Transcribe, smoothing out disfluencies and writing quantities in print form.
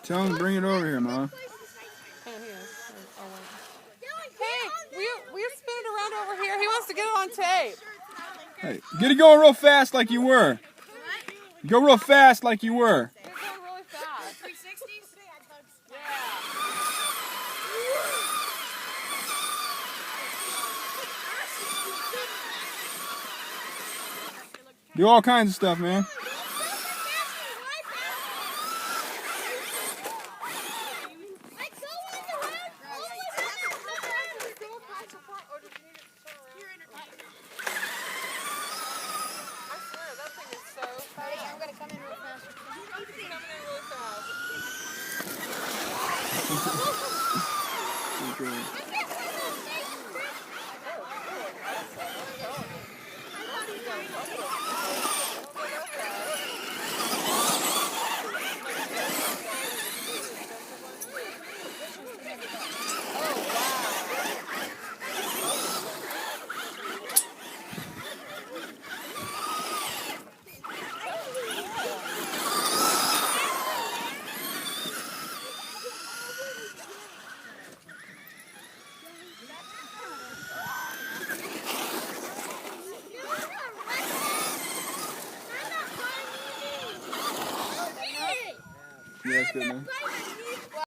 Tell him to bring it over here, Mom. Hey, we spin it around over here. He wants to get it on tape. Hey, get it going real fast like you were. Go real fast like you were. You're going really fast. 360s? Yeah. Do all kinds of stuff, man. Yeah, that's good, man.